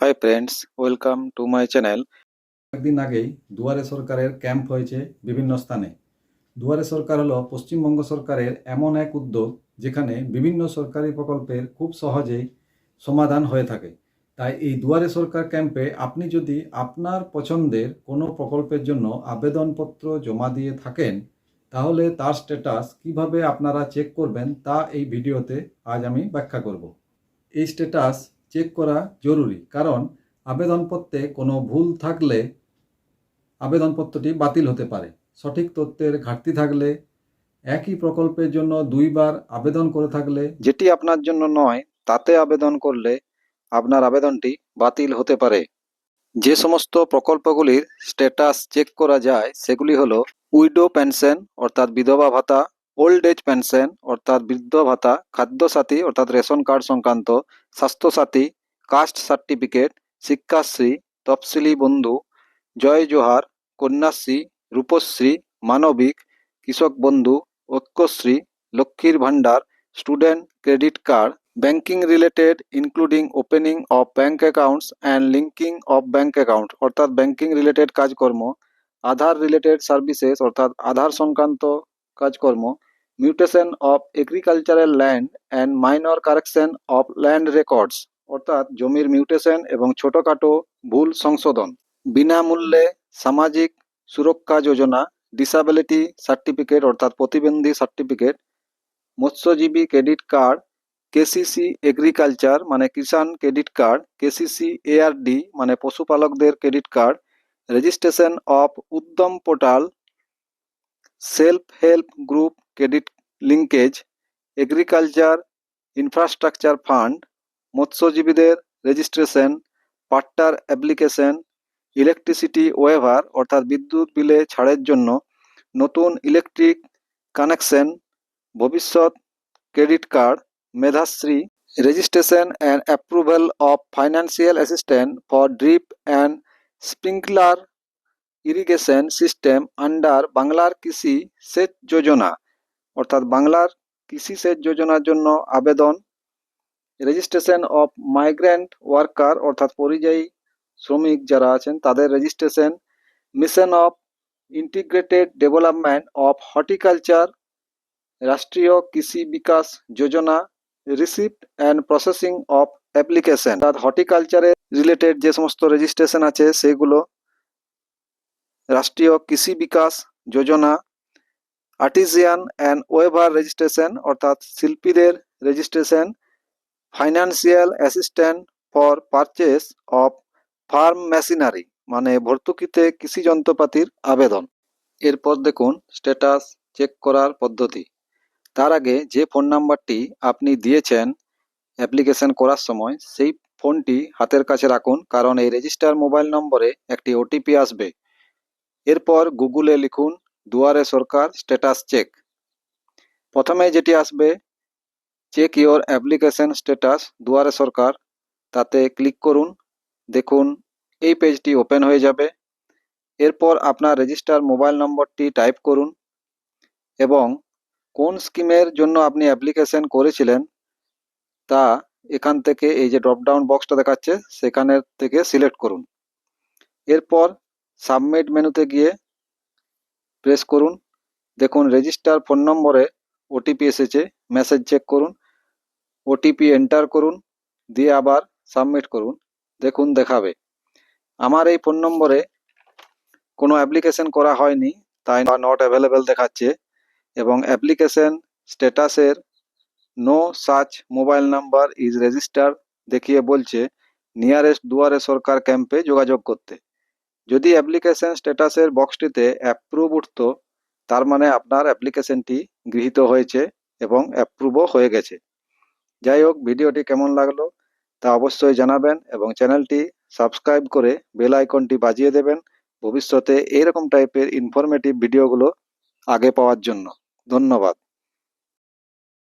Hi friends, welcome to my channel. কয়েকদিন আগেই দুয়ারে সরকারের ক্যাম্প হয়েছে বিভিন্ন স্থানে। দুয়ারে সরকার হলো পশ্চিমবঙ্গ সরকারের এমন এক উদ্যোগ যেখানে বিভিন্ন সরকারি প্রকল্পের খুব সহজেই সমাধান হয়ে থাকে। তাই এই দুয়ারে সরকার ক্যাম্পে আপনি যদি আপনার পছন্দের কোনো প্রকল্পের জন্য আবেদনপত্র জমা দিয়ে থাকেন, তাহলে তার স্ট্যাটাস কিভাবে আপনারা চেক করবেন তা এই ভিডিওতে আজ আমি ব্যাখ্যা করব। এই স্ট্যাটাস চেক করা জরুরি, কারণ আবেদনপত্রে কোনো ভুল থাকলে আবেদনপত্রটি বাতিল হতে পারে। সঠিক তথ্যের ঘাটতি থাকলে, একই প্রকল্পের জন্য দুইবার আবেদন করে থাকলে, যেটি আপনার জন্য নয় তাতে আবেদন করলে আপনার আবেদনটি বাতিল হতে পারে। যে সমস্ত প্রকল্পগুলির স্ট্যাটাস চেক করা যায় সেগুলি হলো উইডো পেনশন অর্থাৎ বিধবা ভাতা, ওল্ড এজ পেনশন অর্থাৎ বৃদ্ধ ভাতা, খাদ্যসাথী অর্থাৎ রেশন কার্ড সংক্রান্ত, স্বাস্থ্যসাথী, কাস্ট সার্টিফিকেট, শিক্ষাশ্রী, তফসিলি বন্ধু, জয় জোহার, কন্যাশ্রী, রূপশ্রী, মানবিক, কৃষক বন্ধু, ঐক্যশ্রী, লক্ষ্মীর ভাণ্ডার, student credit card, banking related including opening of bank accounts and linking of bank account অর্থাৎ ব্যাংকিং রিলেটেড কাজকর্ম, আধার রিলেটেড সার্ভিসেস অর্থাৎ আধার সংক্রান্ত কাজকর্ম, mutation of agricultural land and minor correction of land records অর্থাৎ জমির মিউটেশন এবং ছোটোখাটো ভুল সংশোধন, বিনামূল্যে সামাজিক সুরক্ষা যোজনা, ডিসাবিলিটি সার্টিফিকেট অর্থাৎ প্রতিবন্ধী সার্টিফিকেট, মৎস্যজীবী ক্রেডিট কার্ড, কেসিসি এগ্রিকালচার মানে Kisan credit card, KCC ARD মানে পশুপালকদের credit card, registration of Udyam portal, self help group credit linkage, agriculture infrastructure fund, মৎস্যজীবীদের রেজিস্ট্রেশন, পাট্টার অ্যাপ্লিকেশন, ইলেকট্রিসিটি ওয়েভার অর্থাৎ বিদ্যুৎ বিলে ছাড়ের জন্য, নতুন electric connection, Bhabishyat credit card, Medhashree, registration and approval of financial assistant for drip and sprinkler irrigation system under বাংলার কৃষি সেচ যোজনা অর্থাৎ বাংলার কৃষি সেচ যোজনার জন্য আবেদন, রেজিস্ট্রেশন অফ মাইগ্রেন্ট ওয়ার্কার অর্থাৎ পরিযায়ী শ্রমিক যারা আছেন তাদের registration, mission of integrated development of horticulture, Rashtriya Krishi Vikas Yojana, receipt and processing of application অর্থাৎ হর্টিকালচারের রিলেটেড যে সমস্ত রেজিস্ট্রেশন আছে সেগুলো, রাষ্ট্রীয় কৃষি বিকাশ যোজনা, আর্টিজিয়ান অ্যান্ড ওয়েভার রেজিস্ট্রেশন অর্থাৎ শিল্পীদের registration, financial assistant for purchase of farm machinery মানে ভর্তুকিতে কৃষি যন্ত্রপাতির আবেদন। এরপর দেখুন স্ট্যাটাস চেক করার পদ্ধতি। তার আগে যে ফোন নাম্বারটি আপনি দিয়েছেন অ্যাপ্লিকেশন করার সময় সেই ফোনটি হাতের কাছে রাখুন, কারণ এই রেজিস্টার মোবাইল নম্বরে একটি ওটিপি আসবে। এরপর গুগলে লিখুন দুয়ারে সরকার স্ট্যাটাস চেক। প্রথমে যেটি আসবে চেক ইওর অ্যাপ্লিকেশন স্ট্যাটাস দুয়ারে সরকার, তাতে ক্লিক করুন। দেখুন এই পেজটি ওপেন হয়ে যাবে। এরপর আপনার রেজিস্টার মোবাইল নম্বরটি টাইপ করুন এবং কোন স্কিমের জন্য আপনি অ্যাপ্লিকেশন করেছিলেন তা এখান থেকে এই যে ড্রপডাউন বক্সটা দেখাচ্ছে সেখানের থেকে সিলেক্ট করুন। এরপর সাবমিট মেনুতে গিয়ে প্রেস করুন। দেখুন রেজিস্টার ফোন নম্বরে ওটিপি এসেছে, মেসেজ চেক করুন, ওটিপি এন্টার করুন, দিয়ে আবার সাবমিট করুন। দেখুন দেখাবে আমার এই ফোন নম্বরে কোনো অ্যাপ্লিকেশন করা হয়নি, তাই নট অ্যাভেলেবেল দেখাচ্ছে এবং অ্যাপ্লিকেশন স্ট্যাটাসের no such mobile number is register দেখিয়ে বলছে নিয়ারেস্ট দুয়ারে সরকার ক্যাম্পে যোগাযোগ করতে। যদি অ্যাপ্লিকেশন স্ট্যাটাসের বক্সটিতে অ্যাপ্রুভ উঠত, তার মানে আপনার অ্যাপ্লিকেশনটি গৃহীত হয়েছে এবং অ্যাপ্রুভও হয়ে গেছে। যাই হোক, ভিডিওটি কেমন লাগলো তা অবশ্যই জানাবেন এবং চ্যানেলটি সাবস্ক্রাইব করে বেল আইকনটি বাজিয়ে দেবেন ভবিষ্যতে এইরকম টাইপের ইনফরমেটিভ ভিডিওগুলো আগে পাওয়ার জন্য। ধন্যবাদ।